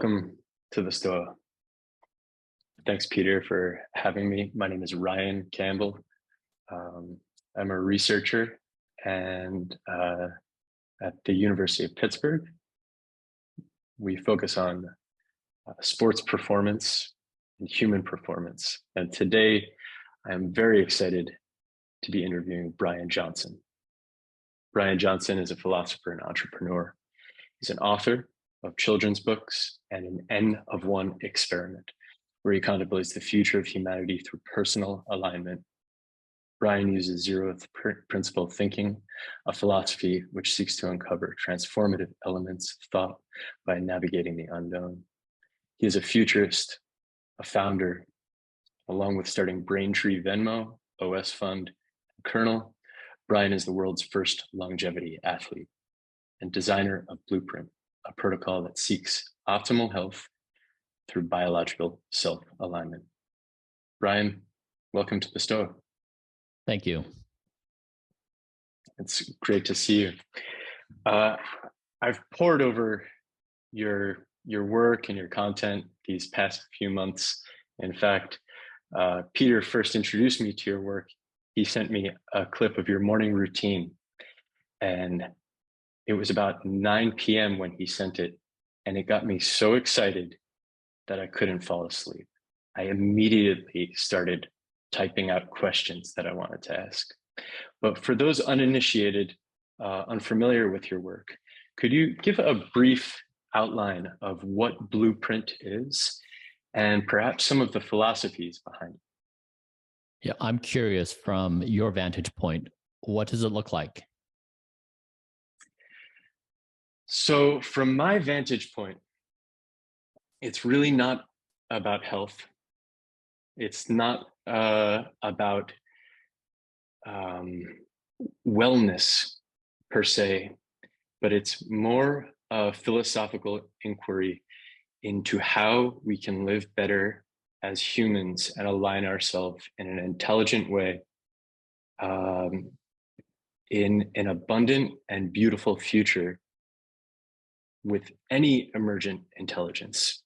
Welcome to the Stoa. Thanks, Peter, for having me. My name is Ryan Campbell. I'm a researcher and at the University of Pittsburgh. We focus on sports performance and human performance. And today, I'm very excited to be interviewing Bryan Johnson. Bryan Johnson is a philosopher and entrepreneur. He's an author of children's books and an N of one experiment, where he contemplates the future of humanity through personal alignment. Bryan uses zeroth principle thinking, a philosophy which seeks to uncover transformative elements of thought by navigating the unknown. He is a futurist, a founder, along with starting Braintree Venmo, OS Fund, and Kernel. Bryan is the world's first longevity athlete and designer of Blueprint, a protocol that seeks optimal health through biological self-alignment. Bryan, welcome to the Stoa. Thank you. It's great to see you. I've pored over your work and your content these past few months. In fact, Peter first introduced me to your work. He sent me a clip of your morning routine, and it was about 9 p.m. when he sent it, and it got me so excited that I couldn't fall asleep. I immediately started typing out questions that I wanted to ask. But for those uninitiated, unfamiliar with your work, could you give a brief outline of what Blueprint is and perhaps some of the philosophies behind it? Yeah, I'm curious from your vantage point, what does it look like? So from my vantage point, it's really not about health. It's not about wellness per se, but it's more a philosophical inquiry into how we can live better as humans and align ourselves in an intelligent way in an abundant and beautiful future with any emergent intelligence.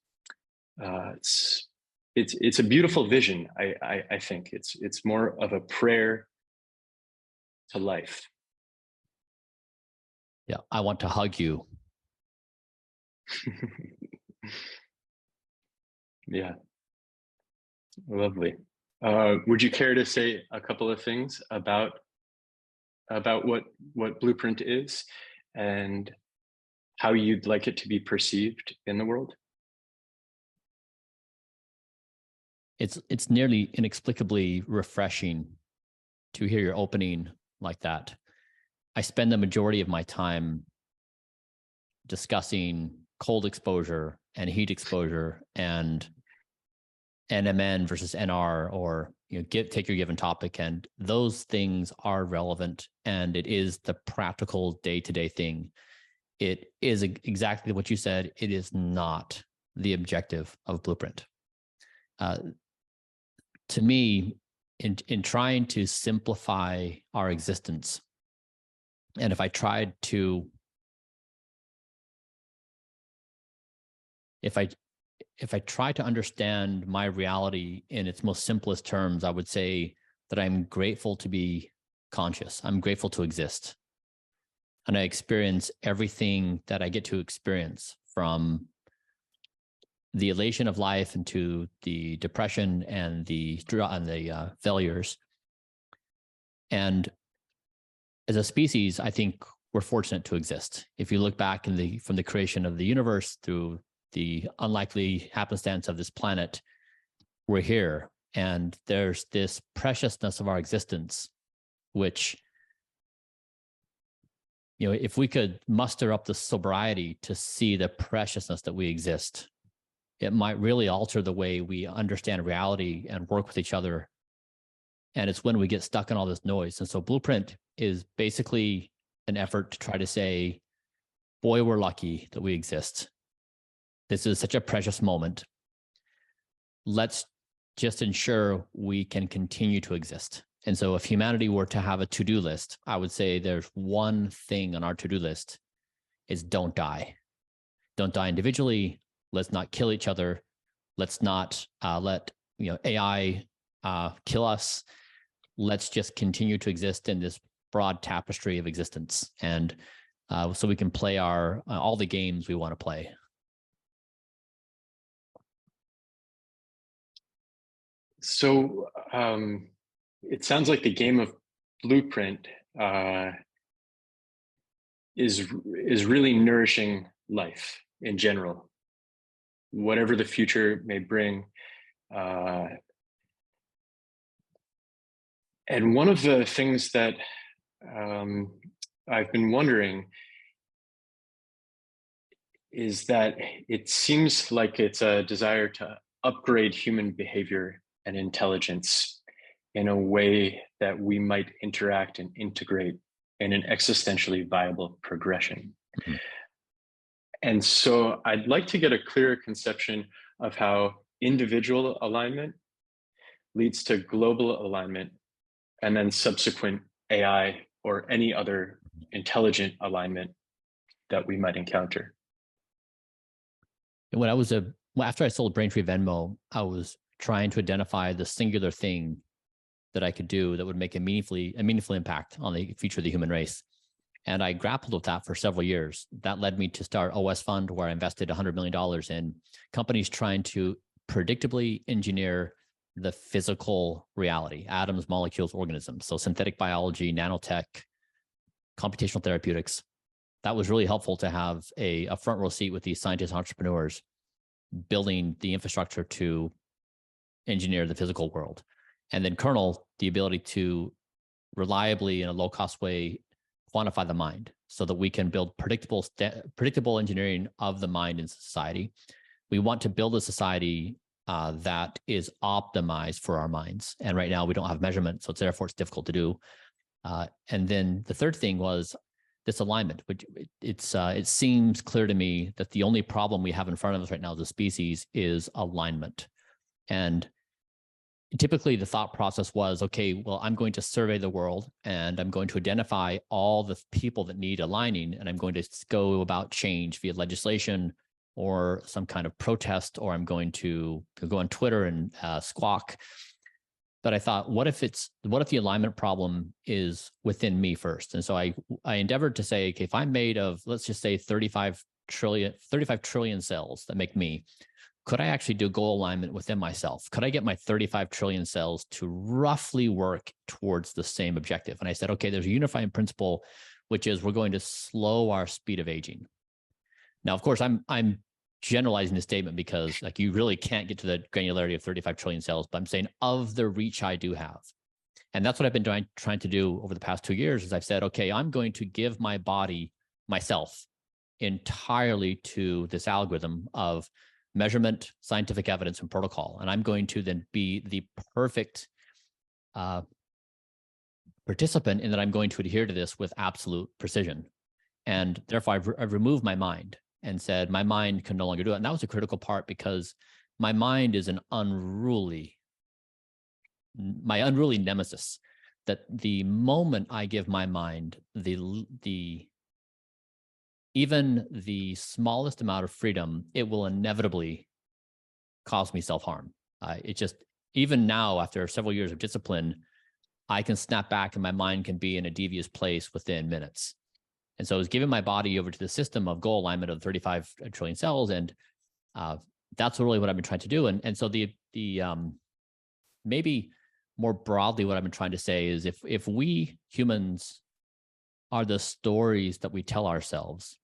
It's a beautiful vision. I think it's more of a prayer to life. Yeah, I want to hug you. Yeah, lovely. Would you care to say a couple of things about what Blueprint is and how you'd like it to be perceived in the world? It's nearly inexplicably refreshing to hear your opening like that. I spend the majority of my time discussing cold exposure and heat exposure and NMN versus NR, or take your given topic, and those things are relevant, and it is the practical day-to-day thing. It is exactly what you said. It is not the objective of Blueprint. To me, in trying to simplify our existence, and if I try to understand my reality in its most simplest terms, I would say that I'm grateful to be conscious. I'm grateful to exist. And I experience everything that I get to experience, from the elation of life into the depression and the failures. And as a species, I think we're fortunate to exist. If you look back from the creation of the universe through the unlikely happenstance of this planet, we're here. And there's this preciousness of our existence, which, if we could muster up the sobriety to see the preciousness that we exist, it might really alter the way we understand reality and work with each other. And it's when we get stuck in all this noise. And so Blueprint is basically an effort to try to say, boy, we're lucky that we exist. This is such a precious moment. Let's just ensure we can continue to exist. And so if humanity were to have a to-do list, I would say there's one thing on our to-do list is don't die. Don't die individually. Let's not kill each other. Let's not let AI kill us. Let's just continue to exist in this broad tapestry of existence, and so we can play all the games we want to play. So it sounds like the game of Blueprint is really nourishing life in general, whatever the future may bring. And one of the things that I've been wondering is that it seems like it's a desire to upgrade human behavior and intelligence in a way that we might interact and integrate in an existentially viable progression. Mm-hmm. And so I'd like to get a clearer conception of how individual alignment leads to global alignment, and then subsequent AI or any other intelligent alignment that we might encounter. And after I sold Braintree Venmo, I was trying to identify the singular thing that I could do that would make a meaningful impact on the future of the human race. And I grappled with that for several years. That led me to start OS Fund, where I invested $100 million in companies trying to predictably engineer the physical reality, atoms, molecules, organisms. So synthetic biology, nanotech, computational therapeutics. That was really helpful to have a front row seat with these scientists, entrepreneurs, building the infrastructure to engineer the physical world. And then kernel, the ability to reliably, in a low-cost way, quantify the mind so that we can build predictable engineering of the mind in society. We want to build a society that is optimized for our minds. And right now we don't have measurement, so therefore it's difficult to do. And then the third thing was this alignment, which it seems clear to me that the only problem we have in front of us right now as a species is alignment. And typically the thought process was, okay, well, I'm going to survey the world and I'm going to identify all the people that need aligning, and I'm going to go about change via legislation or some kind of protest, or I'm going to go on Twitter and squawk. But I thought, what if the alignment problem is within me first? And so I endeavored to say, okay, if I'm made of, let's just say 35 trillion cells that make me, could I actually do goal alignment within myself? Could I get my 35 trillion cells to roughly work towards the same objective? And I said, okay, there's a unifying principle, which is we're going to slow our speed of aging. Now, of course, I'm generalizing the statement because like you really can't get to the granularity of 35 trillion cells, but I'm saying of the reach I do have. And that's what I've been trying to do over the past 2 years is I've said, okay, I'm going to give my body, myself, entirely to this algorithm of measurement, scientific evidence, and protocol. And I'm going to then be the perfect participant in that I'm going to adhere to this with absolute precision. And therefore, I've removed my mind and said, my mind can no longer do it. And that was a critical part because my mind is my unruly nemesis, that the moment I give my mind even the smallest amount of freedom, it will inevitably cause me self-harm. It just, even now, after several years of discipline, I can snap back and my mind can be in a devious place within minutes. And so I was giving my body over to the system of goal alignment of 35 trillion cells. And that's really what I've been trying to do. And so the maybe more broadly, what I've been trying to say is if we humans are the stories that we tell ourselves,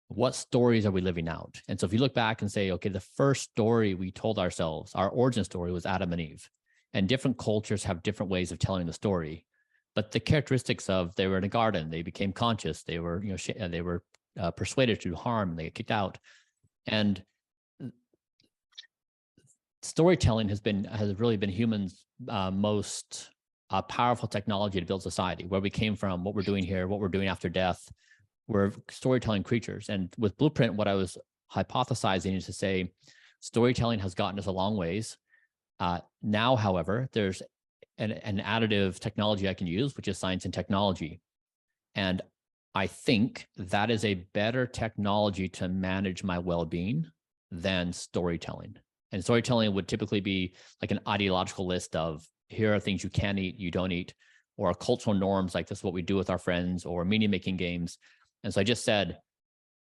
what stories are we living out? And so if you look back and say, okay, the first story we told ourselves, our origin story was Adam and Eve, and different cultures have different ways of telling the story. But the characteristics of they were in a garden, they became conscious, they were, they were persuaded to do harm, and they get kicked out. And storytelling has really been humans' most powerful technology to build society. Where we came from, what we're doing here, what we're doing after death. We're storytelling creatures. And with Blueprint, what I was hypothesizing is to say, storytelling has gotten us a long ways. Now, however, there's an additive technology I can use, which is science and technology. And I think that is a better technology to manage my well-being than storytelling. And storytelling would typically be like an ideological list of here are things you can eat, you don't eat, or cultural norms like this is what we do with our friends, or meaning making games. And so I just said,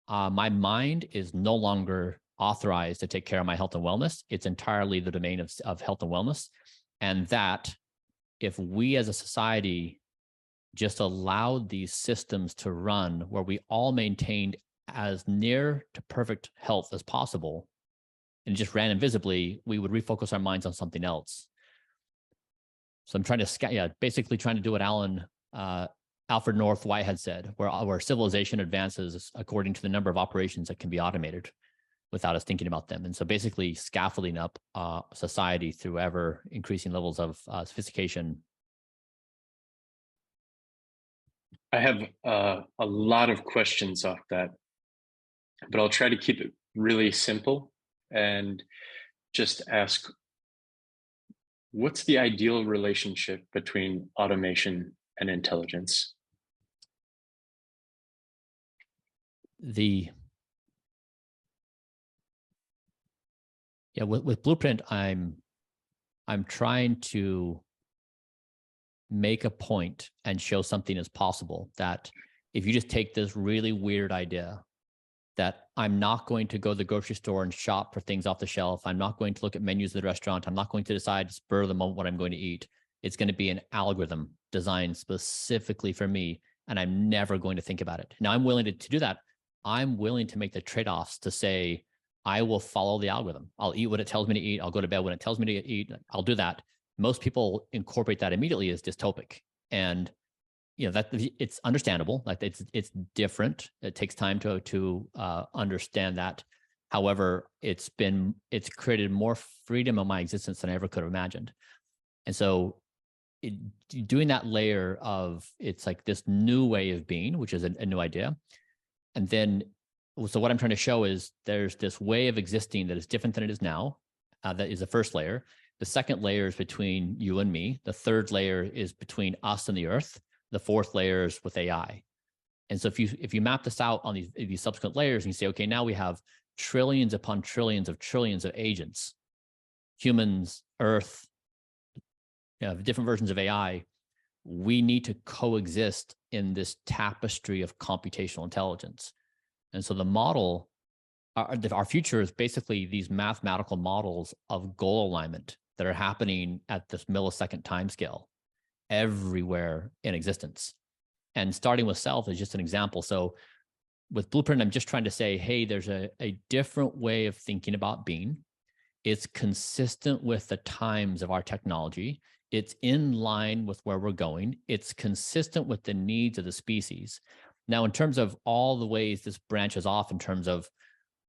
my mind is no longer authorized to take care of my health and wellness. It's entirely the domain of health and wellness. And that if we as a society just allowed these systems to run where we all maintained as near to perfect health as possible and just ran invisibly, we would refocus our minds on something else. So I'm trying to, basically trying to do what Alfred North Whitehead said, where civilization advances according to the number of operations that can be automated without us thinking about them. And so basically scaffolding up society through ever increasing levels of sophistication. I have a lot of questions off that, but I'll try to keep it really simple and just ask, what's the ideal relationship between automation and intelligence? With Blueprint, I'm trying to make a point and show something as possible that if you just take this really weird idea that I'm not going to go to the grocery store and shop for things off the shelf, I'm not going to look at menus of the restaurant, I'm not going to decide spur of the moment what I'm going to eat. It's going to be an algorithm designed specifically for me, and I'm never going to think about it. Now, I'm willing to do that. I'm willing to make the trade-offs to say, I will follow the algorithm. I'll eat what it tells me to eat. I'll go to bed when it tells me to eat. I'll do that. Most people incorporate that immediately as dystopic. And that it's understandable. Like it's different. It takes time to understand that. However, it's created more freedom in my existence than I ever could have imagined. And so doing that layer of, it's like this new way of being, which is a new idea. And then, so what I'm trying to show is there's this way of existing that is different than it is now. That is the first layer. The second layer is between you and me. The third layer is between us and the earth. The fourth layer is with AI. And so if you map this out on these subsequent layers and you say, okay, now we have trillions upon trillions of agents, humans, earth, different versions of AI, we need to coexist in this tapestry of computational intelligence. And so the model, our future is basically these mathematical models of goal alignment that are happening at this millisecond timescale everywhere in existence. And starting with self is just an example. So with Blueprint, I'm just trying to say, hey, there's a different way of thinking about being. It's consistent with the times of our technology. It's in line with where we're going. It's consistent with the needs of the species. Now, in terms of all the ways this branches off in terms of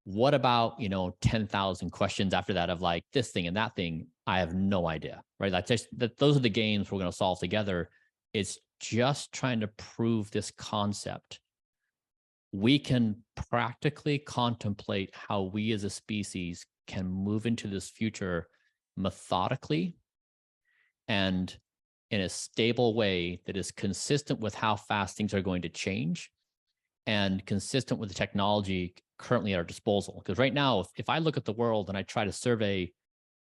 what about, 10,000 questions after that of like this thing and that thing, I have no idea, right? Like those are the games we're going to solve together. It's just trying to prove this concept. We can practically contemplate how we as a species can move into this future methodically and in a stable way that is consistent with how fast things are going to change and consistent with the technology currently at our disposal. Because right now, if I look at the world and I try to survey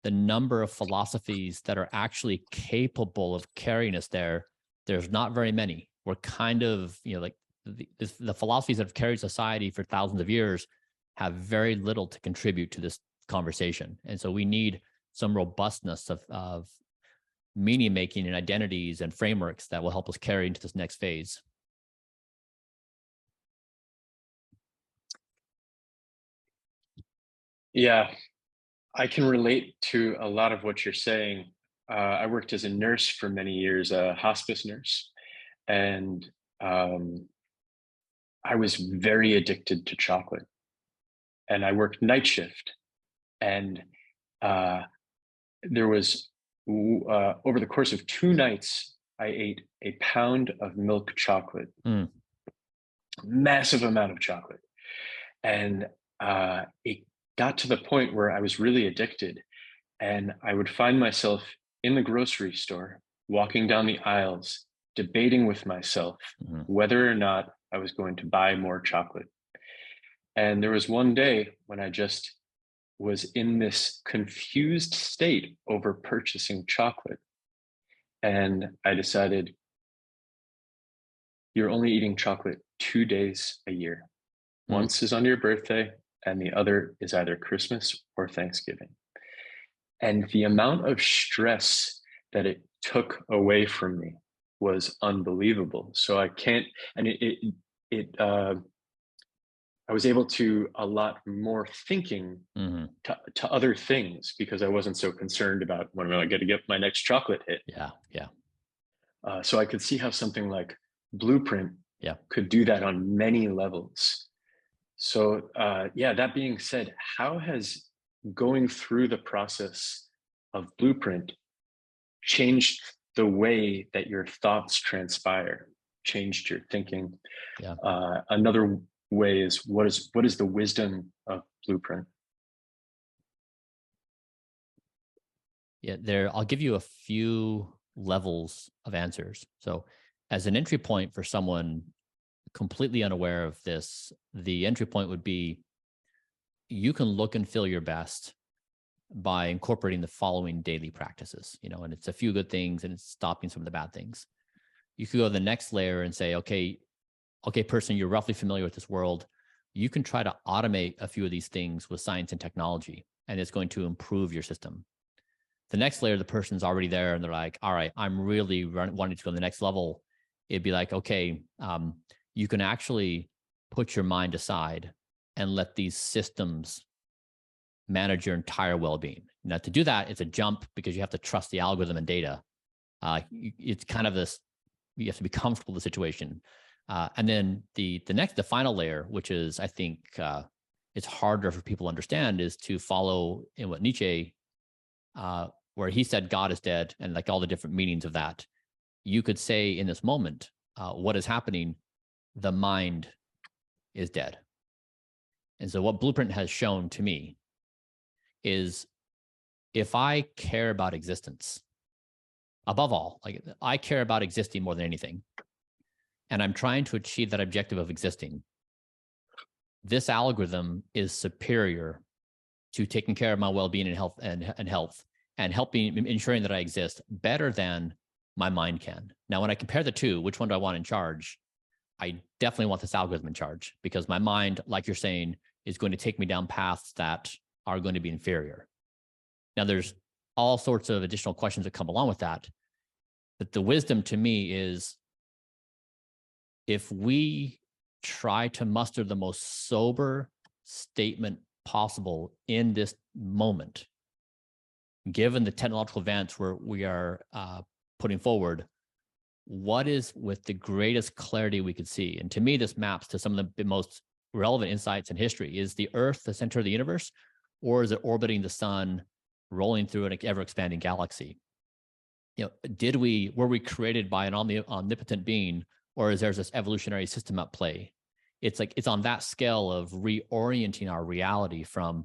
the number of philosophies that are actually capable of carrying us there's not very many. We're kind of, like the philosophies that have carried society for thousands of years have very little to contribute to this conversation. And so we need some robustness of meaning making and identities and frameworks that will help us carry into this next phase. Yeah, I can relate to a lot of what you're saying. I worked as a nurse for many years, a hospice nurse, and I was very addicted to chocolate. And I worked night shift, and there was over the course of 2 nights, I ate a pound of milk chocolate, massive amount of chocolate, and it got to the point where I was really addicted, and I would find myself in the grocery store, walking down the aisles, debating with myself whether or not I was going to buy more chocolate. And there was one day when I just was in this confused state over purchasing chocolate. And I decided, you're only eating chocolate 2 days a year. Once is on your birthday, and the other is either Christmas or Thanksgiving. And the amount of stress that it took away from me was unbelievable. So I can't, and I was able to allot more thinking to other things because I wasn't so concerned about when am I going to get my next chocolate hit. Yeah. Yeah. So I could see how something like Blueprint Yeah. could do that on many levels. So yeah, that being said, how has going through the process of Blueprint changed the way that your thoughts transpire, changed your thinking? Yeah. Another way is what is the wisdom of Blueprint? Yeah, I'll give you a few levels of answers. So as an entry point for someone completely unaware of this, the entry point would be you can look and feel your best by incorporating the following daily practices, and it's a few good things and it's stopping some of the bad things. You could go to the next layer and say, okay, person, you're roughly familiar with this world. You can try to automate a few of these things with science and technology, and it's going to improve your system. The next layer, the person's already there and they're like, all right, I'm really wanting to go to the next level. It'd be like, okay, you can actually put your mind aside and let these systems manage your entire well-being. Now, to do that, it's a jump because you have to trust the algorithm and data. It's kind of this, you have to be comfortable with the situation. And then the final layer, which is, I think, it's harder for people to understand, is to follow in what Nietzsche, where he said God is dead, and like all the different meanings of that. You could say in this moment, what is happening, the mind is dead. And so what Blueprint has shown to me is if I care about existence, above all, like I care about existing more than anything, and I'm trying to achieve that objective of existing, this algorithm is superior to taking care of my well-being and health and helping ensuring that I exist better than my mind can. Now, when I compare the two, which one do I want in charge? I definitely want this algorithm in charge because my mind, like you're saying, is going to take me down paths that are going to be inferior. Now, there's all sorts of additional questions that come along with that. But the wisdom to me is if we try to muster the most sober statement possible in this moment, given the technological advance where we are putting forward, what is with the greatest clarity we could see? And to me, this maps to some of the most relevant insights in history. Is the Earth the center of the universe, or is it orbiting the sun, rolling through an ever-expanding galaxy? Were we created by an omnipotent being, or is there this evolutionary system at play? It's on that scale of reorienting our reality from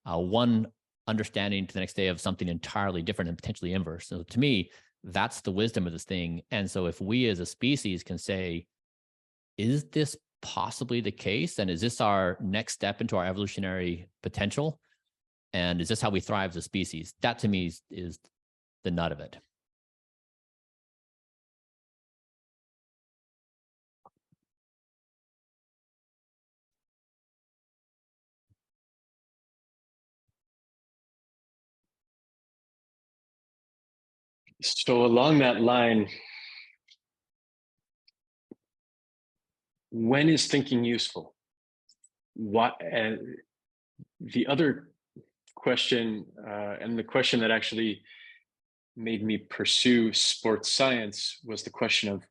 one understanding to the next day of something entirely different and potentially inverse. So to me, that's the wisdom of this thing. And so if we as a species can say, is this possibly the case? And is this our next step into our evolutionary potential? And is this how we thrive as a species? That to me is the nut of it. So along that line, when is thinking useful? What? The other question, and the question that actually made me pursue sports science, was the question of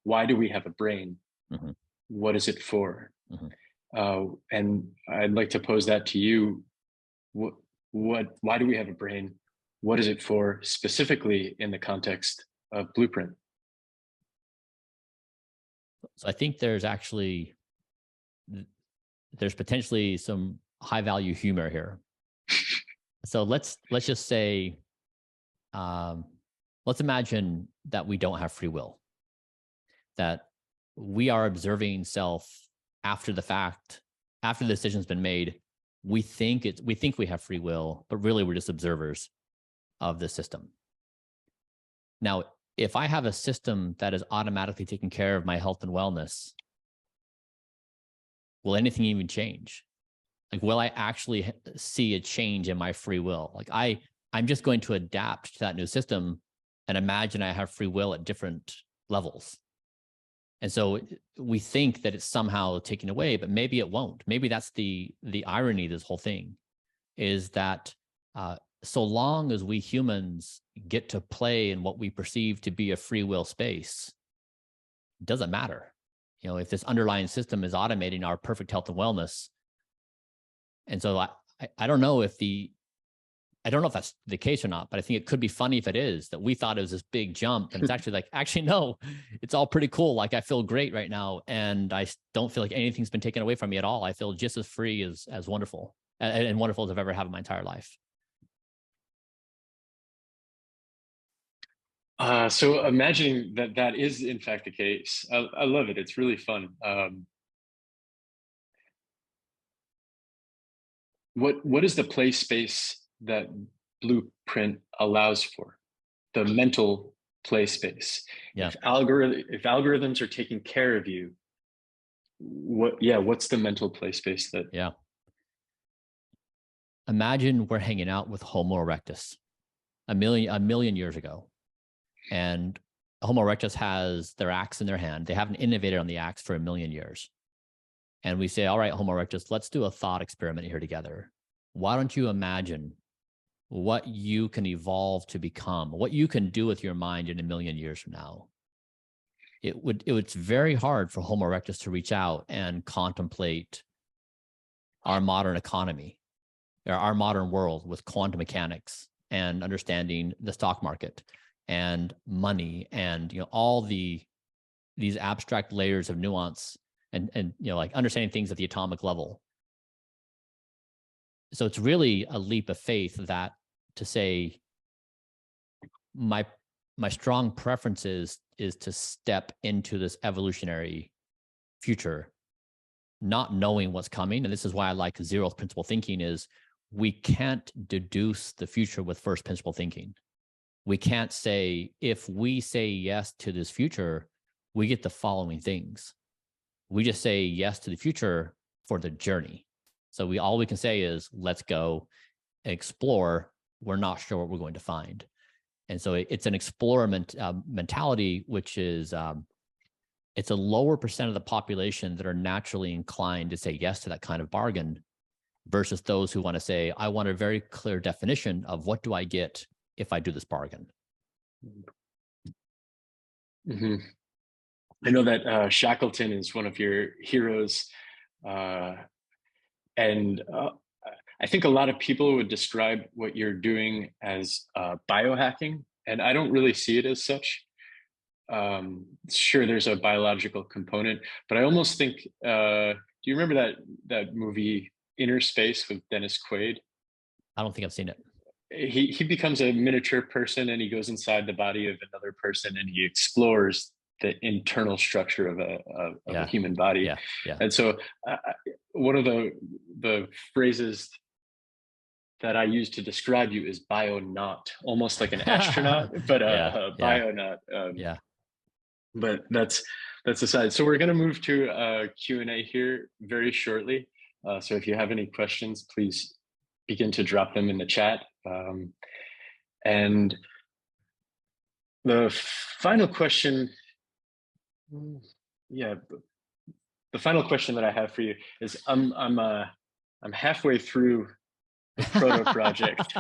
why do we have a brain? Mm-hmm. What is it for? Mm-hmm. And I'd like to pose that to you. Why do we have a brain? What is it for, specifically in the context of Blueprint? So I think there's potentially some high value humor here. So let's just say, let's imagine that we don't have free will, that we are observing self after the fact, after the decision's been made, we think we have free will, but really we're just observers of the system. Now, if I have a system that is automatically taking care of my health and wellness, will anything even change? Like, will I actually see a change in my free will? Like, I'm just going to adapt to that new system and imagine I have free will at different levels. And so we think that it's somehow taken away, but maybe it won't. Maybe that's the irony of this whole thing, is that so long as we humans get to play in what we perceive to be a free will space, it doesn't matter. You know, if this underlying system is automating our perfect health and wellness. And so I don't know if that's the case or not, but I think it could be funny if it is, that we thought it was this big jump, and it's actually like, actually, no, it's all pretty cool. Like, I feel great right now, and I don't feel like anything's been taken away from me at all. I feel just as free as wonderful and wonderful as I've ever had in my entire life. So imagining that is in fact the case, I love it. It's really fun. What is the play space that Blueprint allows for? The mental play space. Yeah. If algorithms are taking care of you, what's the mental play space that? Yeah. Imagine we're hanging out with Homo erectus a million years ago, and Homo erectus has their axe in their hand. They haven't innovated on the axe for a million years. And we say, all right, Homo erectus, let's do a thought experiment here together. Why don't you imagine what you can evolve to become, what you can do with your mind in a million years from now? It's very hard for Homo erectus to reach out and contemplate our modern economy, or our modern world with quantum mechanics and understanding the stock market and money and, you know, all these abstract layers of nuance and you know, like understanding things at the atomic level. So it's really a leap of faith that to say my strong preference is to step into this evolutionary future, not knowing what's coming. And this is why I like zeroth principle thinking, is we can't deduce the future with first principle thinking. We can't say, if we say yes to this future, we get the following things. We just say yes to the future for the journey. So all we can say is, let's go explore. We're not sure what we're going to find. And so it's an explorer mentality, which is, it's a lower percent of the population that are naturally inclined to say yes to that kind of bargain, versus those who want to say, I want a very clear definition of what do I get if I do this bargain. Mm-hmm. I know that Shackleton is one of your heroes. And I think a lot of people would describe what you're doing as biohacking, and I don't really see it as such. Sure, there's a biological component, but I almost think, do you remember that movie Inner Space with Dennis Quaid? I don't think I've seen it. He becomes a miniature person, and he goes inside the body of another person, and he explores the internal structure of a human body. Yeah. And so one of the phrases that I use to describe you is bionaut, almost like an astronaut, but a bionaut. Yeah. But that's aside. So we're going to move to Q&A here very shortly. So if you have any questions, please begin to drop them in the chat. And the final question, the final question that I have for you is, I'm halfway through the Proto Project,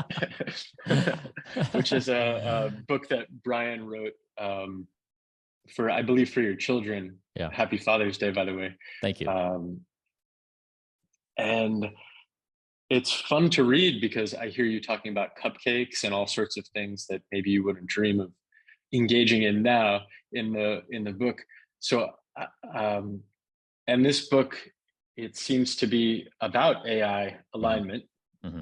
which is a book that Bryan wrote I believe for your children. Yeah. Happy Father's Day, by the way. Thank you. And it's fun to read because I hear you talking about cupcakes and all sorts of things that maybe you wouldn't dream of engaging in now in the book. So, and this book, it seems to be about AI alignment. Mm-hmm.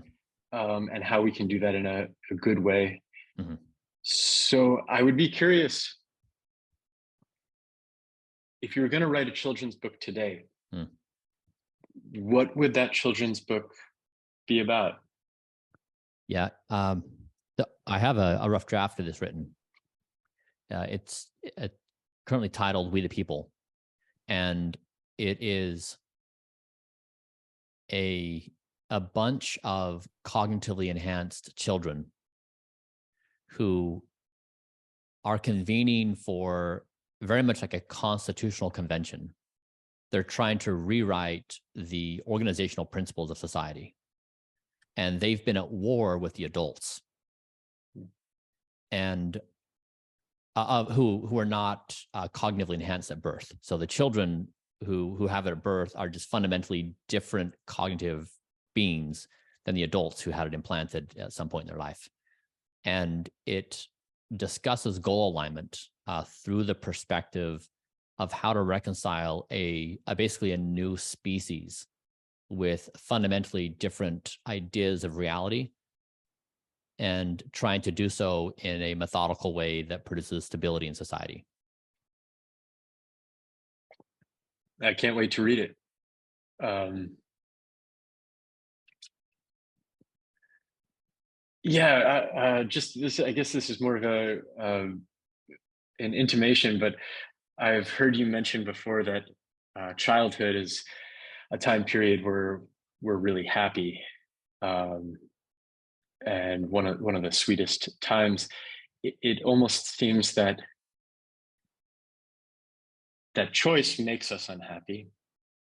And how we can do that in a good way. Mm-hmm. So I would be curious, if you were going to write a children's book today, what would that children's book be about? Yeah. I have a rough draft of this written. It's currently titled We the People. And it is a bunch of cognitively enhanced children who are convening for very much like a constitutional convention. They're trying to rewrite the organizational principles of society. And they've been at war with the adults, and who are not cognitively enhanced at birth. So the children who have it at birth are just fundamentally different cognitive beings than the adults who had it implanted at some point in their life. And it discusses goal alignment through the perspective of how to reconcile basically a new species with fundamentally different ideas of reality, and trying to do so in a methodical way that produces stability in society. I can't wait to read it. Yeah, just this. I guess this is more of an intimation, but I've heard you mention before that childhood is a time period where we're really happy, and one of the sweetest times. It almost seems that choice makes us unhappy,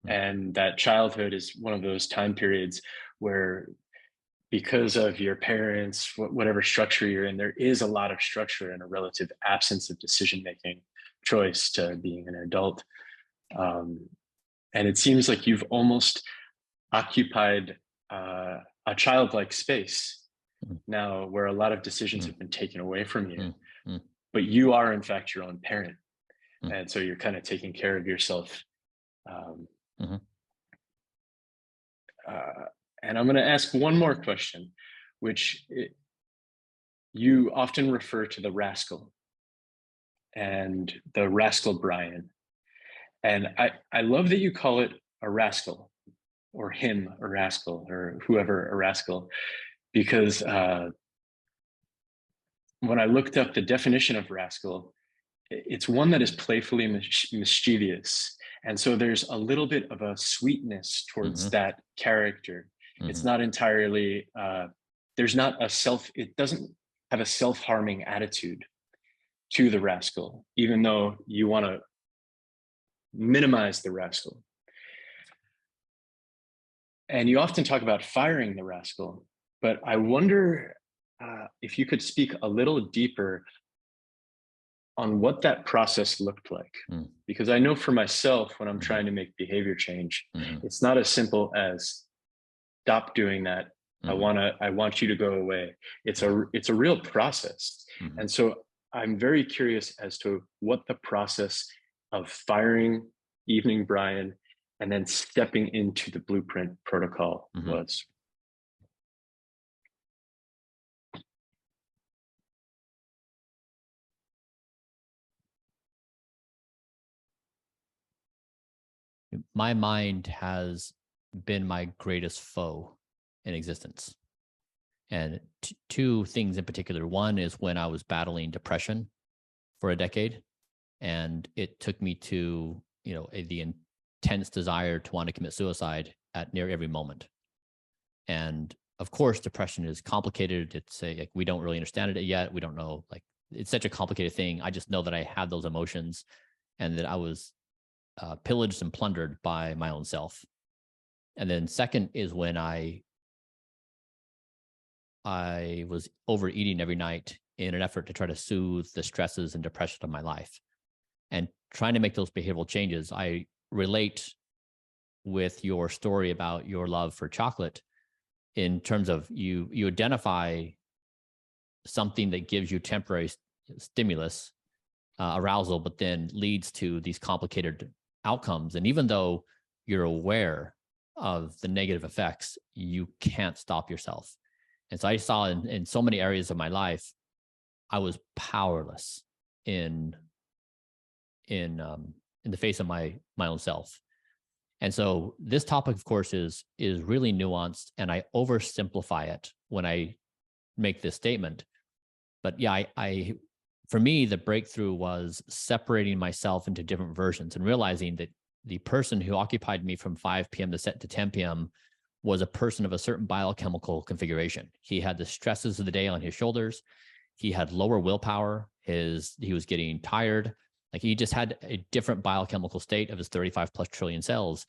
and that childhood is one of those time periods where, because of your parents, whatever structure you're in, there is a lot of structure and a relative absence of decision-making choice to being an adult. And it seems like you've almost occupied a childlike space now, where a lot of decisions have been taken away from you, but you are in fact your own parent. And so you're kind of taking care of yourself. And I'm going to ask one more question, which you often refer to the Rascal and the Rascal Bryan. And I love that you call it a rascal, or him a rascal, or whoever a rascal, because when I looked up the definition of rascal, it's one that is playfully mischievous. And so there's a little bit of a sweetness towards that character. It's not entirely, there's not it doesn't have a self-harming attitude to the rascal, even though you want to minimize the rascal. And you often talk about firing the rascal, but I wonder if you could speak a little deeper on what that process looked like. Because I know for myself, when I'm trying to make behavior change, it's not as simple as stop doing that. I want you to go away. It's a real process. And so I'm very curious as to what the process of firing Evening Bryan and then stepping into the Blueprint protocol was. My mind has been my greatest foe in existence. And two things in particular. One is when I was battling depression for a decade, and it took me to, the intense desire to want to commit suicide at near every moment. And of course, depression is complicated. It's like, we don't really understand it yet. We don't know, like, it's such a complicated thing. I just know that I had those emotions, and that I was pillaged and plundered by my own self. And then second is when I was overeating every night in an effort to try to soothe the stresses and depression of my life, and trying to make those behavioral changes. I relate with your story about your love for chocolate in terms of you identify something that gives you temporary stimulus, arousal, but then leads to these complicated outcomes. And even though you're aware of the negative effects, you can't stop yourself. And so I saw in so many areas of my life, I was powerless in the face of my own self. And so this topic, of course, is really nuanced, and I oversimplify it when I make this statement. But yeah, I for me, the breakthrough was separating myself into different versions and realizing that the person who occupied me from 5 p.m. to 10 p.m. was a person of a certain biochemical configuration. He had the stresses of the day on his shoulders. He had lower willpower. He was getting tired. Like, he just had a different biochemical state of his 35 plus trillion cells.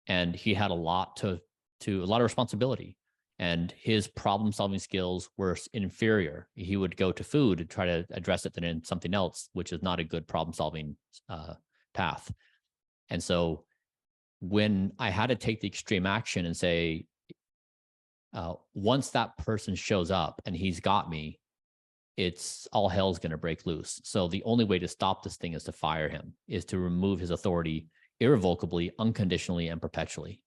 And he had a lot of responsibility. And his problem solving skills were inferior. He would go to food and try to address it in something else, which is not a good problem solving path. And so when I had to take the extreme action and say, once that person shows up and he's got me, it's all hell's going to break loose. So the only way to stop this thing is to fire him, is to remove his authority irrevocably, unconditionally, and perpetually.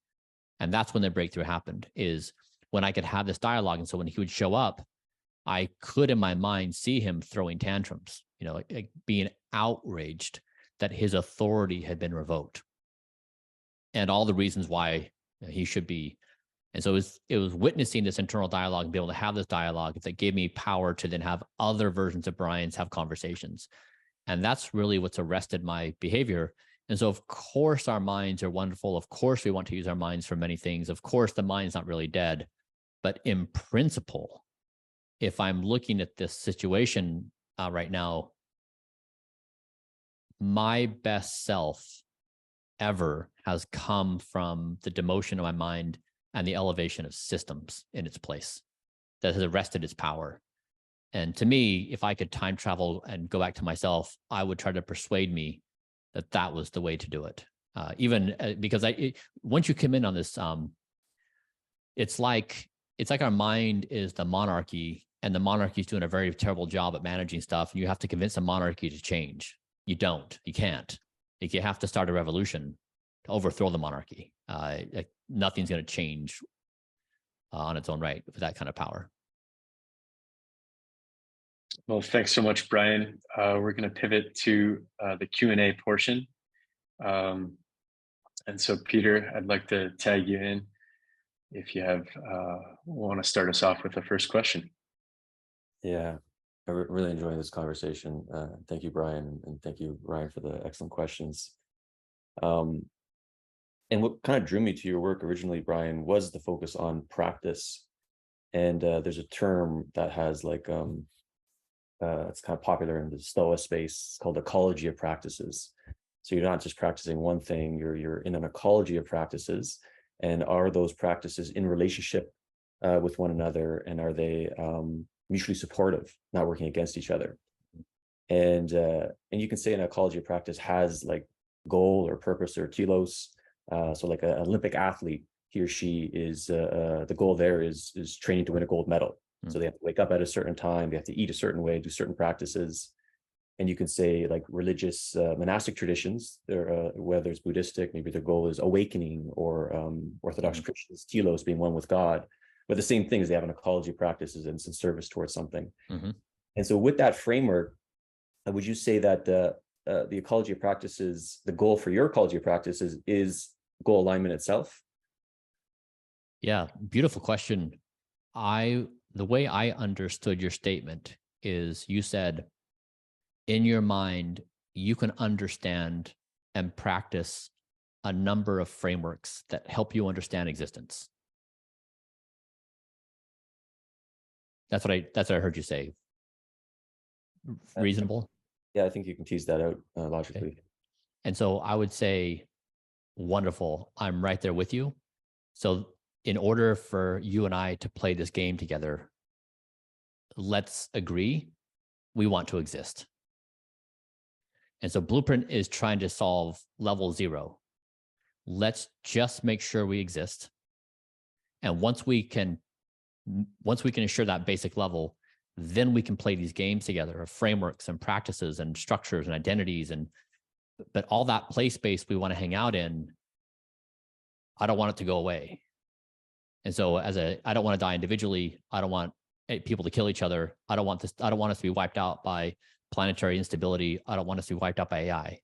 And that's when the breakthrough happened, is when I could have this dialogue. And so when he would show up, I could in my mind see him throwing tantrums, like being outraged that his authority had been revoked and all the reasons why he should be. And so it was witnessing this internal dialogue and be able to have this dialogue that gave me power to then have other versions of Bryan's have conversations. And that's really what's arrested my behavior. And so, of course, our minds are wonderful. Of course, we want to use our minds for many things. Of course, the mind's not really dead. But in principle, if I'm looking at this situation right now, my best self ever has come from the demotion of my mind and the elevation of systems in its place that has arrested its power. And to me, if I could time travel and go back to myself, I would try to persuade me that that was the way to do it. Because once you come in on this, it's like our mind is the monarchy, and the monarchy is doing a very terrible job at managing stuff. And you have to convince the monarchy to change. You can't. You have to start a revolution to overthrow the monarchy. Nothing's going to change on its own right with that kind of power. Well, thanks so much, Bryan. We're going to pivot to the Q&A portion. And so, Peter, I'd like to tag you in if you want to start us off with the first question. Yeah, I really enjoying this conversation. Thank you, Bryan, and thank you, Ryan, for the excellent questions. And what kind of drew me to your work originally, Bryan, was the focus on practice. And there's a term that has it's kind of popular in the Stoa space. It's called ecology of practices. So you're not just practicing one thing, you're in an ecology of practices. And are those practices in relationship with one another? And are they mutually supportive, not working against each other? And you can say an ecology of practice has like goal or purpose or telos. So like an Olympic athlete, he or she is the goal there is training to win a gold medal. So they have to wake up at a certain time, they have to eat a certain way, do certain practices. And you can say like religious monastic traditions, whether it's Buddhistic, maybe their goal is awakening, or Orthodox Christians, telos, being one with God. But the same thing is they have an ecology of practices and some service towards something. And so with that framework, would you say that the ecology of practices, the goal for your ecology of practices is goal alignment itself? Yeah, beautiful question. The way I understood your statement is you said, in your mind, you can understand and practice a number of frameworks that help you understand existence. That's what I heard you say. Reasonable? Yeah, I think you can tease that out logically. Okay. And so I would say, wonderful. I'm right there with you. So in order for you and I to play this game together, let's agree we want to exist. And so Blueprint is trying to solve level 0. Let's just make sure we exist. And once we can ensure that basic level, then we can play these games together of frameworks and practices and structures and identities. But all that play space we want to hang out in, I don't want it to go away. And so I don't want to die individually. I don't want people to kill each other. I don't want us to be wiped out by planetary instability. I don't want us to be wiped out by AI.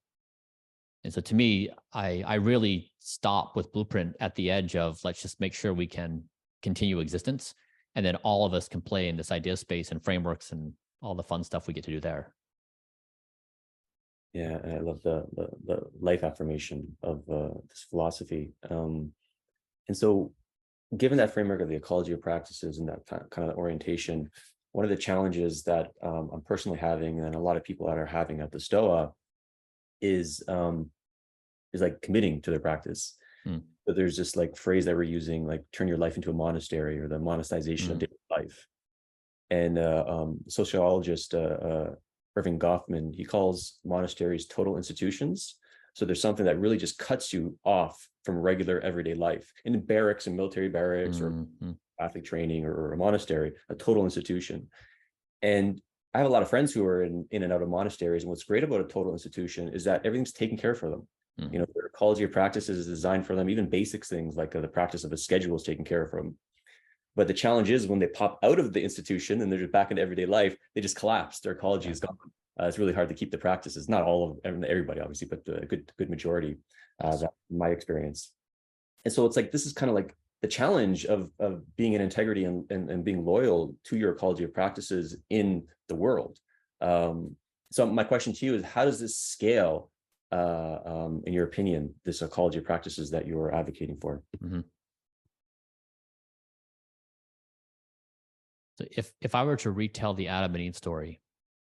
And so to me, I really stop with Blueprint at the edge of let's just make sure we can continue existence. And then all of us can play in this idea space and frameworks and all the fun stuff we get to do there. Yeah, and I love the life affirmation of this philosophy. And so, given that framework of the ecology of practices and that kind of orientation, one of the challenges that I'm personally having, and a lot of people that are having at the Stoa, is like committing to their practice. So there's this like phrase that we're using, like turn your life into a monastery, or the monastization of daily life. And sociologist Irving Goffman, he calls monasteries total institutions. So there's something that really just cuts you off from regular everyday life. In barracks and military barracks or Catholic training or a monastery, a total institution. And I have a lot of friends who are in and out of monasteries. And what's great about a total institution is that everything's taken care of for them. You know, their ecology of practices is designed for them. Even basic things like the practice of a schedule is taken care of for them. But the challenge is when they pop out of the institution and they're just back into everyday life, they just collapse. Their ecology is gone. It's really hard to keep the practices. Not all of everybody, obviously, but a good majority. That's my experience. And so it's like, this is kind of like the challenge of being in integrity and being loyal to your ecology of practices in the world. So my question to you is, how does this scale, in your opinion, this ecology of practices that you're advocating for? So if I were to retell the Adam and Eve story,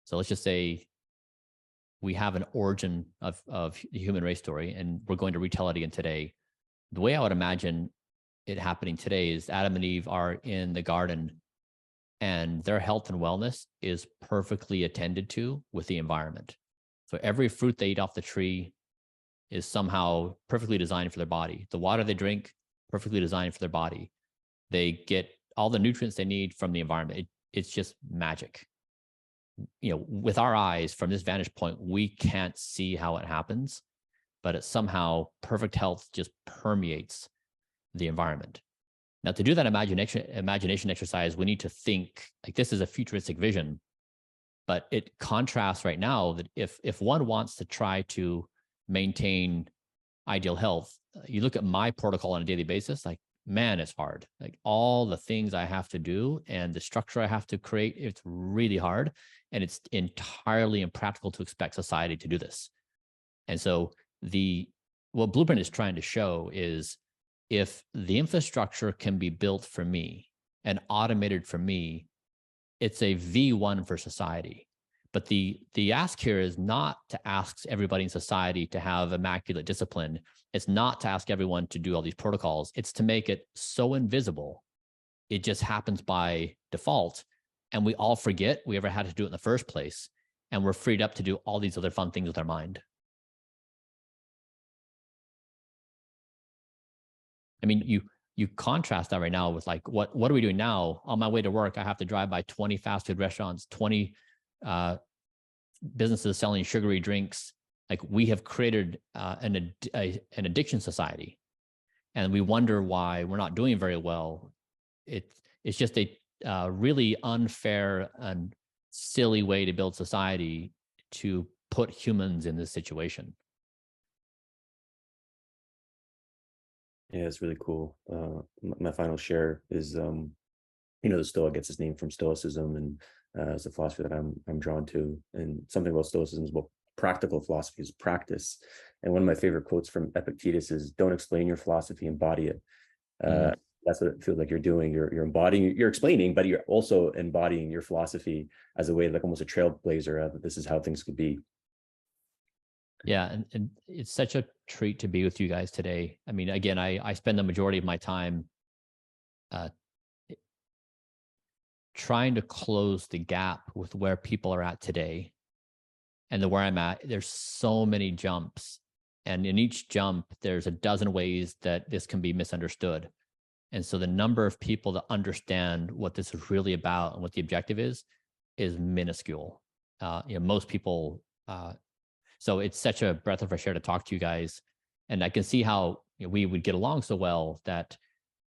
so let's just say we have an origin of the human race story, and we're going to retell it again today. The way I would imagine it happening today is Adam and Eve are in the garden, and their health and wellness is perfectly attended to with the environment. So every fruit they eat off the tree is somehow perfectly designed for their body. The water they drink, perfectly designed for their body. They get all the nutrients they need from the environment. It's just magic. You know, with our eyes, from this vantage point, we can't see how it happens, but it's somehow perfect health just permeates the environment. Now, to do that imagination exercise, we need to think like this is a futuristic vision, but it contrasts right now that if one wants to try to maintain ideal health, you look at my protocol on a daily basis, like, man, it's hard. Like all the things I have to do and the structure I have to create, it's really hard. And it's entirely impractical to expect society to do this. And so what Blueprint is trying to show is if the infrastructure can be built for me and automated for me, it's a V1 for society. But the ask here is not to ask everybody in society to have immaculate discipline. It's not to ask everyone to do all these protocols. It's to make it so invisible, it just happens by default. And we all forget we ever had to do it in the first place. And we're freed up to do all these other fun things with our mind. I mean, you contrast that right now with like, what are we doing now? On my way to work, I have to drive by 20 fast food restaurants, 20 businesses selling sugary drinks. Like we have created an addiction society, and we wonder why we're not doing very well. It's just a really unfair and silly way to build society to put humans in this situation. Yeah, it's really cool. My final share is, the Stoa gets its name from Stoicism, and it's a philosophy that I'm drawn to. And something about Stoicism is about practical philosophy is practice. And one of my favorite quotes from Epictetus is, "Don't explain your philosophy, embody it." That's what it feels like you're doing. You're embodying, you're explaining, but you're also embodying your philosophy as a way, like almost a trailblazer. That this is how things could be. Yeah, and it's such a treat to be with you guys today. I mean, again, I spend the majority of my time trying to close the gap with where people are at today and where I'm at. There's so many jumps, and in each jump, there's a dozen ways that this can be misunderstood. And so the number of people that understand what this is really about and what the objective is minuscule. Most people. So it's such a breath of fresh air to talk to you guys. And I can see how we would get along so well that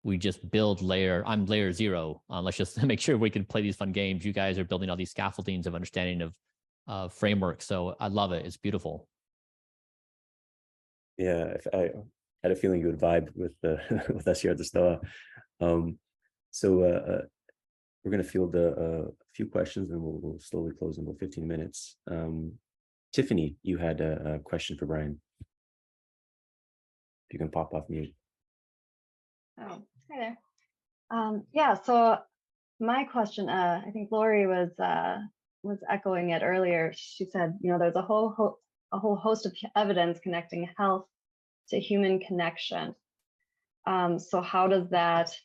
we just build I'm layer 0. Let's just make sure we can play these fun games. You guys are building all these scaffoldings of understanding of frameworks. So I love it. It's beautiful. Yeah, if I had a feeling you would vibe with the with us here at the Stoa. So we're going to field a few questions, and we'll slowly close in about 15 minutes. Tiffany, you had a question for Bryan. If you can pop off mute. Oh, hi there. Yeah, so my question, I think Lori was echoing it earlier. She said, there's a whole host of evidence connecting health to human connection. So how does that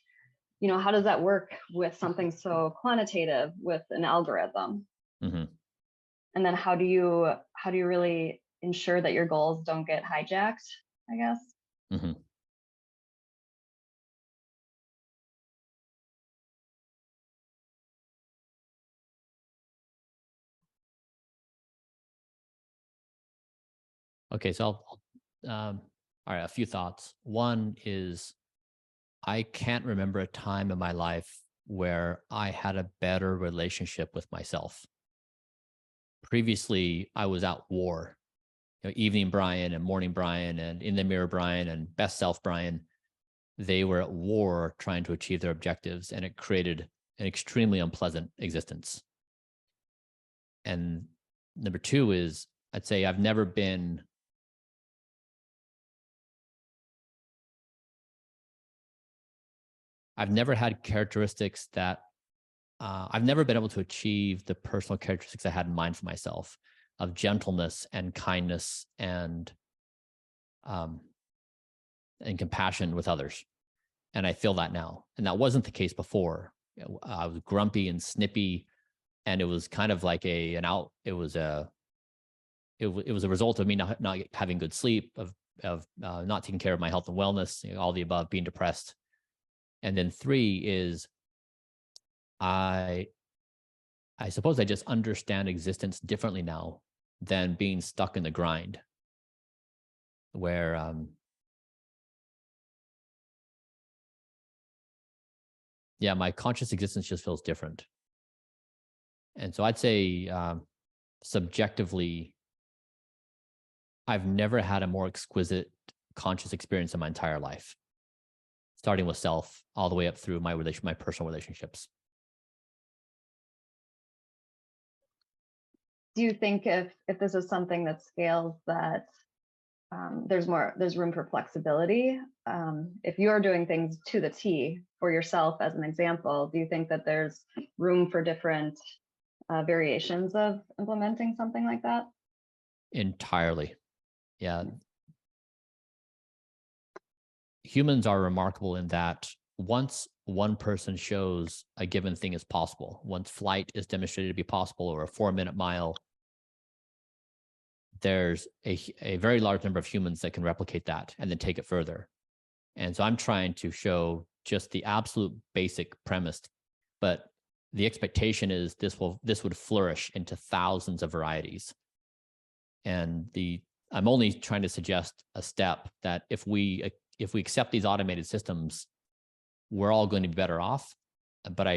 work with something so quantitative, with an algorithm? Mm-hmm. And then how do you really ensure that your goals don't get hijacked, I guess? Mm-hmm. Okay, so all right, a few thoughts. One is, I can't remember a time in my life where I had a better relationship with myself. Previously, I was at war. Evening Bryan and morning Bryan and in the mirror Bryan and best self Bryan, they were at war trying to achieve their objectives, and it created an extremely unpleasant existence. And number two is, I'd say I've never had characteristics that I've never been able to achieve the personal characteristics I had in mind for myself, of gentleness and kindness and compassion with others. And I feel that now. And that wasn't the case before. I was grumpy and snippy, and it was kind of like it was a result of me not having good sleep, of not taking care of my health and wellness, all the above, being depressed. And then three is, I suppose I just understand existence differently now than being stuck in the grind, where my conscious existence just feels different. And so I'd say subjectively, I've never had a more exquisite conscious experience in my entire life, starting with self all the way up through my personal relationships. Do you think if this is something that scales, that there's room for flexibility? If you're doing things to the T for yourself, as an example, do you think that there's room for different variations of implementing something like that? Entirely. Yeah. Humans are remarkable in that once one person shows a given thing is possible, once flight is demonstrated to be possible, or a 4-minute mile, there's a very large number of humans that can replicate that and then take it further. And so I'm trying to show just the absolute basic premise, but the expectation is this would flourish into thousands of varieties. And I'm only trying to suggest a step that if we accept these automated systems, we're all going to be better off. But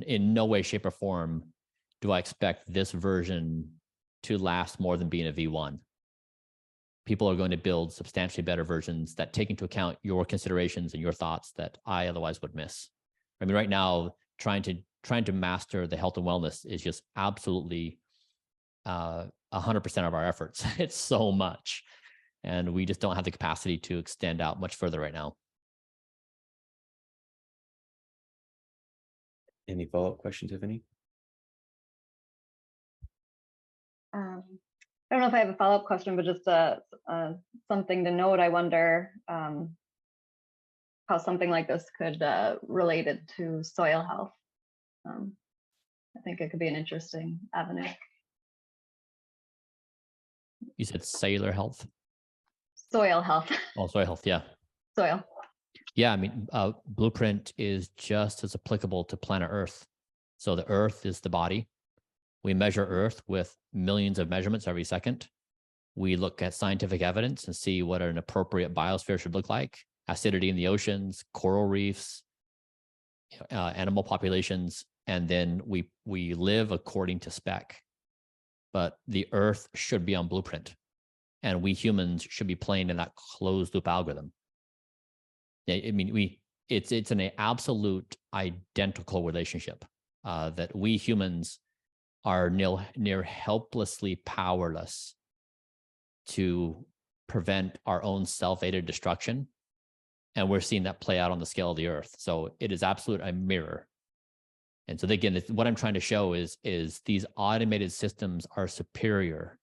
in no way, shape, or form do I expect this version to last more than being a V1. People are going to build substantially better versions that take into account your considerations and your thoughts that I otherwise would miss. I mean, right now, trying to master the health and wellness is just absolutely 100% of our efforts. It's so much, and we just don't have the capacity to extend out much further right now. Any follow-up question, Tiffany? I don't know if I have a follow-up question, but just something to note. I wonder how something like this could relate it to soil health. I think it could be an interesting avenue. You said cellular health? Soil health. Oh, soil health, yeah. Soil. Yeah, I mean, Blueprint is just as applicable to planet Earth. So the Earth is the body. We measure Earth with millions of measurements every second. We look at scientific evidence and see what an appropriate biosphere should look like: acidity in the oceans, coral reefs, animal populations, and then we live according to spec. But the Earth should be on Blueprint. And we humans should be playing in that closed loop algorithm. I mean, it's an absolute identical relationship that we humans are near helplessly powerless to prevent our own self-aided destruction. And we're seeing that play out on the scale of the earth. So it is absolute a mirror. And so again, what I'm trying to show is these automated systems are superior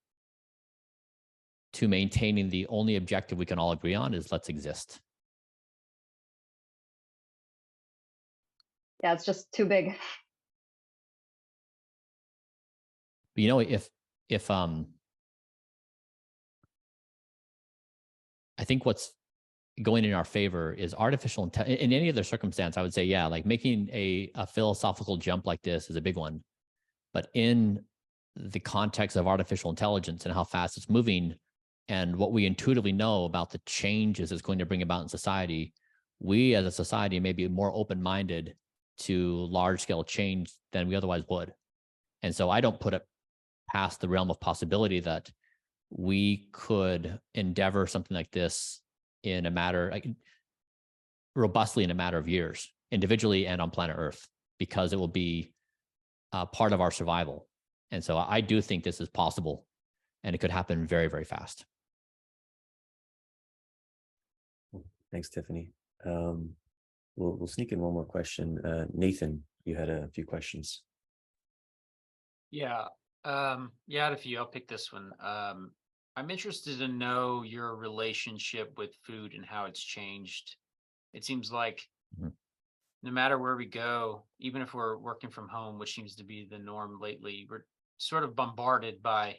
to maintaining the only objective we can all agree on is let's exist. Yeah, it's just too big. But you know, if I think what's going in our favor is artificial intelligence. In any other circumstance, I would say, yeah, like making a philosophical jump like this is a big one. But in the context of artificial intelligence and how fast it's moving and what we intuitively know about the changes it's going to bring about in society, we as a society may be more open-minded to large-scale change than we otherwise would. And so I don't put it past the realm of possibility that we could endeavor something like this in a matter, robustly in a matter of years, individually and on planet Earth, because it will be part of our survival. And so I do think this is possible, and it could happen very, very fast. Thanks, Tiffany. We'll sneak in one more question. Nathan, you had a few questions. Yeah, I had a few. I'll pick this one. I'm interested to know your relationship with food and how it's changed. It seems like no matter where we go, even if we're working from home, which seems to be the norm lately, we're sort of bombarded by,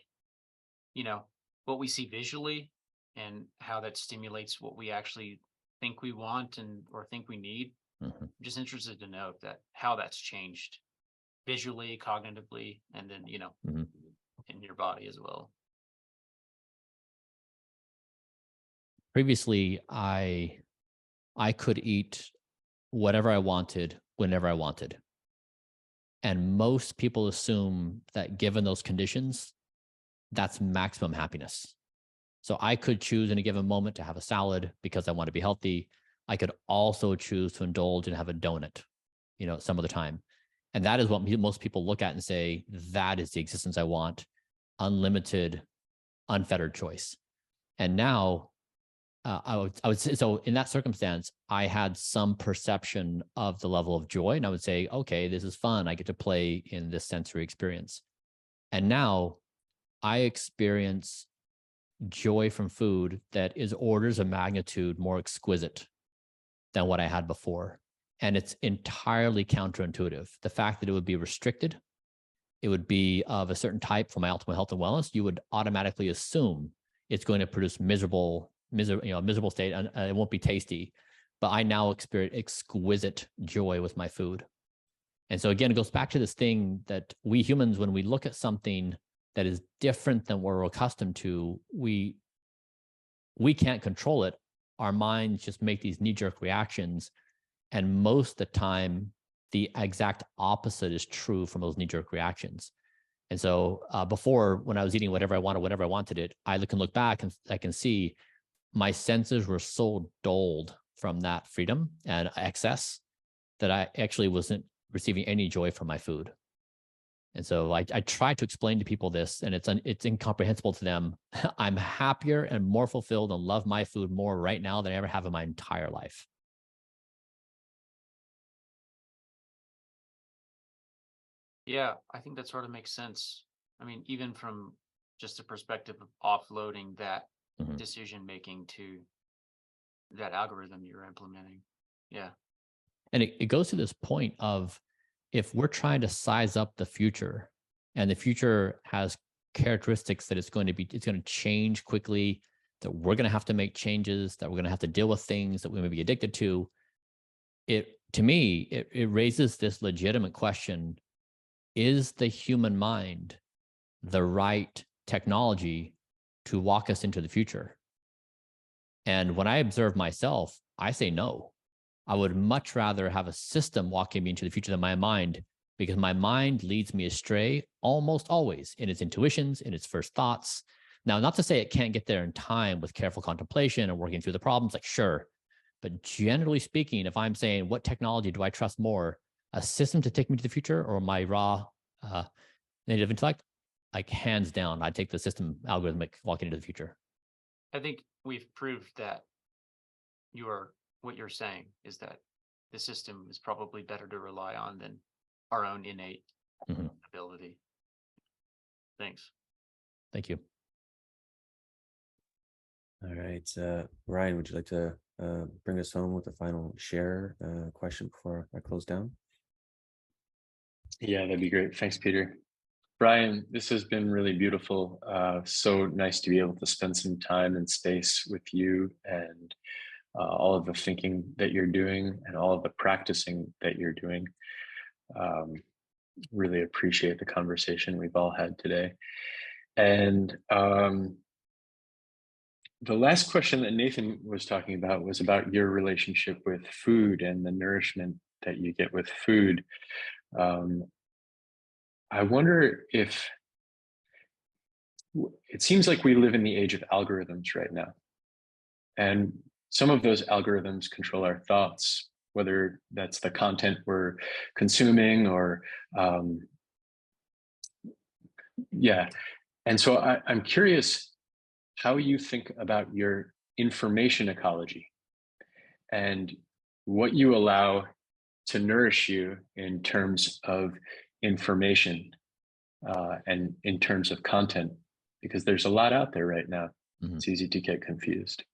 what we see visually and how that stimulates what we actually think we want or think we need. I'm just interested to know how that's changed visually, cognitively, and then, in your body as well. Previously, I could eat whatever I wanted, whenever I wanted. And most people assume that given those conditions, that's maximum happiness. So I could choose in a given moment to have a salad because I want to be healthy. I could also choose to indulge and have a donut, some of the time. And that is what most people look at and say, that is the existence I want, unlimited, unfettered choice. And now, I would say, so in that circumstance, I had some perception of the level of joy, and I would say, okay, this is fun. I get to play in this sensory experience. And now I experience joy from food that is orders of magnitude more exquisite than what I had before. And it's entirely counterintuitive. The fact that it would be restricted, it would be of a certain type for my optimal health and wellness, you would automatically assume it's going to produce miserable state, and it won't be tasty. But I now experience exquisite joy with my food. And so again, it goes back to this thing that we humans, when we look at something that is different than what we're accustomed to, we can't control it. Our minds just make these knee-jerk reactions. And most of the time, the exact opposite is true from those knee-jerk reactions. And so before, when I was eating whatever I wanted, whenever I wanted it, I can look back and I can see my senses were so dulled from that freedom and excess that I actually wasn't receiving any joy from my food. And so I try to explain to people this, and it's incomprehensible to them. I'm happier and more fulfilled and love my food more right now than I ever have in my entire life. Yeah, I think that sort of makes sense. I mean, even from just the perspective of offloading that decision making to that algorithm you're implementing. Yeah. And it goes to this point of, if we're trying to size up the future, and the future has characteristics that it's going to change quickly, that we're going to have to make changes, that we're going to have to deal with things that we may be addicted to, to me, it raises this legitimate question: is the human mind the right technology to walk us into the future? And when I observe myself, I say no. I would much rather have a system walking me into the future than my mind, because my mind leads me astray almost always in its intuitions, in its first thoughts. Now, not to say it can't get there in time with careful contemplation and working through the problems, like sure. But generally speaking, if I'm saying what technology do I trust more, a system to take me to the future or my raw native intellect, like hands down, I'd take the system algorithmic walking into the future. I think we've proved that what you're saying is that the system is probably better to rely on than our own innate ability. Thanks. Thank you. All right, Ryan, would you like to bring us home with a final share question before I close down? Yeah, that'd be great. Thanks, Peter. Bryan, this has been really beautiful. So nice to be able to spend some time and space with you and all of the thinking that you're doing and all of the practicing that you're doing. Really appreciate the conversation we've all had today. And the last question that Nathan was talking about was about your relationship with food and the nourishment that you get with food. I wonder if it seems like we live in the age of algorithms right now. And some of those algorithms control our thoughts, whether that's the content we're consuming or, yeah. And so I'm curious how you think about your information ecology and what you allow to nourish you in terms of information and in terms of content, because there's a lot out there right now. It's easy to get confused.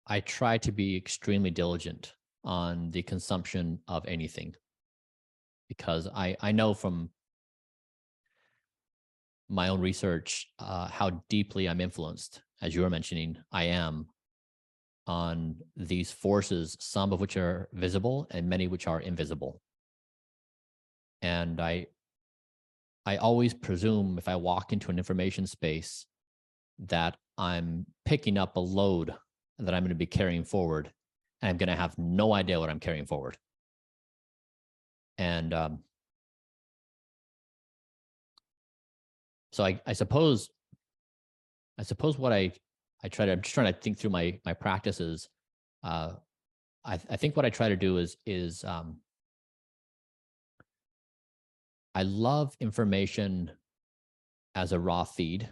I try to be extremely diligent on the consumption of anything because I know from my own research how deeply I'm influenced, as you were mentioning, I am on these forces, some of which are visible and many which are invisible. And I always presume if I walk into an information space that I'm picking up a load that I'm going to be carrying forward, and I'm going to have no idea what I'm carrying forward. And so I suppose what I'm just trying to think through my practices. I think what I try to do is I love information as a raw feed.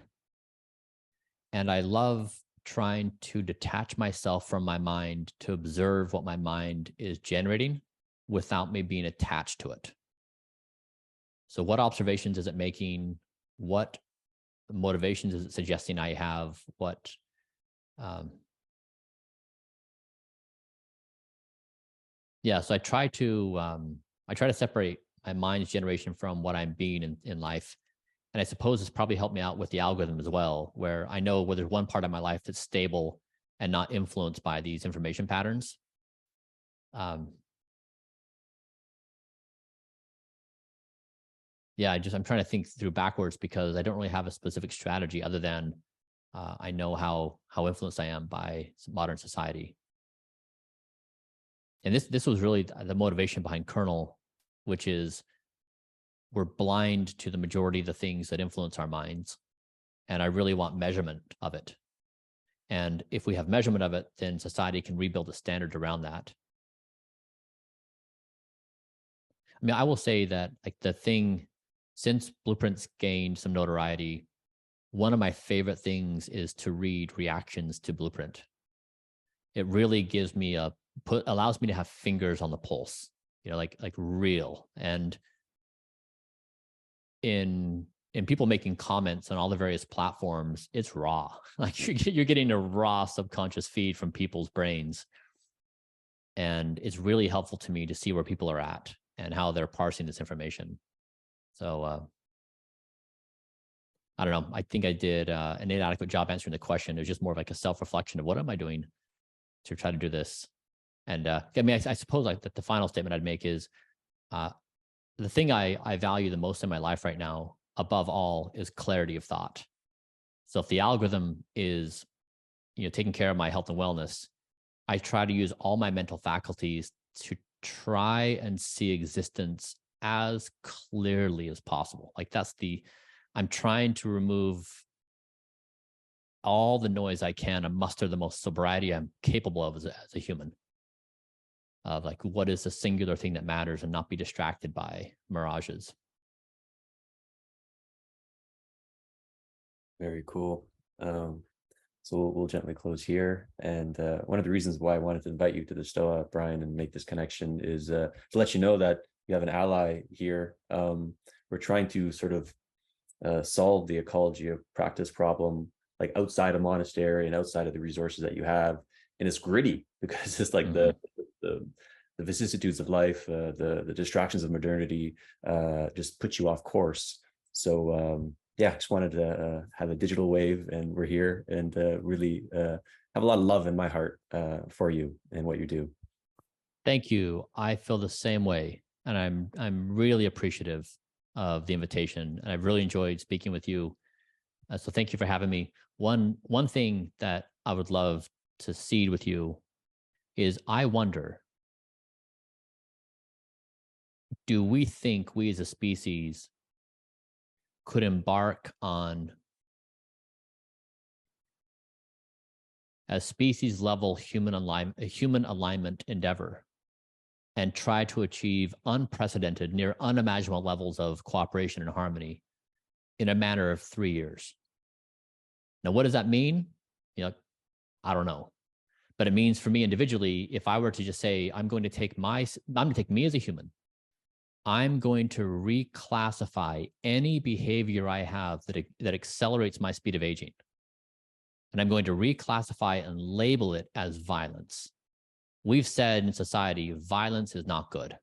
And I love trying to detach myself from my mind to observe what my mind is generating without me being attached to it. So what observations is it making? What motivations is it suggesting I have? What so I try to separate my mind's generation from what I'm being in life. And I suppose it's probably helped me out with the algorithm as well, where I know where there's one part of my life that's stable and not influenced by these information patterns. I'm trying to think through backwards because I don't really have a specific strategy other than I know how influenced I am by modern society. And this was really the motivation behind Kernel, which is we're blind to the majority of the things that influence our minds. And I really want measurement of it. And if we have measurement of it, then society can rebuild a standard around that. I mean, I will say that like the thing, since Blueprints gained some notoriety, one of my favorite things is to read reactions to Blueprint. It really gives me allows me to have fingers on the pulse, like real. And in people making comments on all the various platforms, it's raw. Like you're getting a raw subconscious feed from people's brains. And it's really helpful to me to see where people are at and how they're parsing this information. So I don't know. I think I did an inadequate job answering the question. It was just more of like a self-reflection of what am I doing to try to do this And I mean, I suppose like the final statement I'd make is the thing I value the most in my life right now, above all, is clarity of thought. So if the algorithm is, taking care of my health and wellness, I try to use all my mental faculties to try and see existence as clearly as possible. Like I'm trying to remove all the noise I can and muster the most sobriety I'm capable of as a human. Of like, what is the singular thing that matters, and not be distracted by mirages. Very cool. So we'll gently close here. And one of the reasons why I wanted to invite you to the Stoa, Bryan, and make this connection is to let you know that you have an ally here. We're trying to sort of solve the ecology of practice problem, like outside a monastery and outside of the resources that you have. And it's gritty because it's like the vicissitudes of life, the distractions of modernity just put you off course. So yeah, just wanted to have a digital wave, and we're here, and really have a lot of love in my heart for you and what you do. Thank you. I feel the same way, and I'm really appreciative of the invitation, and I've really enjoyed speaking with you. So thank you for having me. One thing that I would love to seed with you is, I wonder, do we think we as a species could embark on a species level human alignment endeavor and try to achieve unprecedented, near unimaginable levels of cooperation and harmony in a matter of 3 years? Now, what does that mean? I don't know. But it means for me individually, if I were to just say, I'm going to take me as a human, I'm going to reclassify any behavior I have that accelerates my speed of aging. And I'm going to reclassify and label it as violence. We've said in society, violence is not good.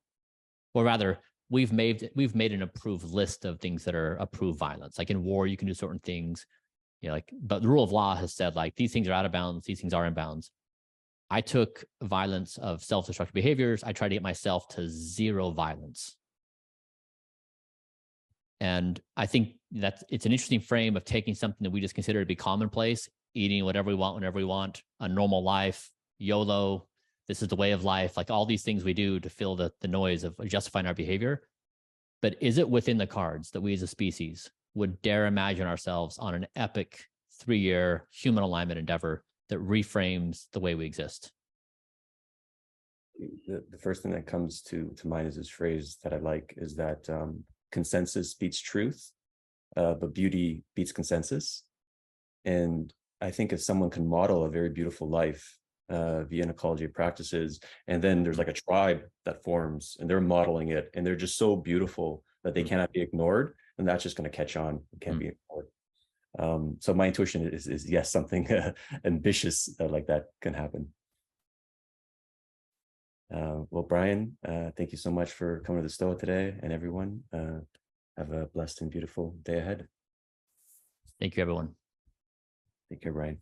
Or rather, we've made an approved list of things that are approved violence. Like in war, you can do certain things, but the rule of law has said, like, these things are out of bounds, these things are in bounds. I took violence of self-destructive behaviors. I tried to get myself to zero violence. And I think it's an interesting frame of taking something that we just consider to be commonplace, eating whatever we want, whenever we want, a normal life, YOLO, this is the way of life, like all these things we do to fill the noise of justifying our behavior. But is it within the cards that we as a species would dare imagine ourselves on an epic 3-year human alignment endeavor that reframes the way we exist? The first thing that comes to mind is this phrase that I like, is that consensus beats truth, but beauty beats consensus. And I think if someone can model a very beautiful life via an ecology of practices, and then there's like a tribe that forms and they're modeling it, and they're just so beautiful that they cannot be ignored, and that's just going to catch on. It can't be ignored. So my intuition is yes, something ambitious like that can happen. Well, Bryan, thank you so much for coming to the Stoa today, and everyone, have a blessed and beautiful day ahead. Thank you, everyone. Take care, Bryan.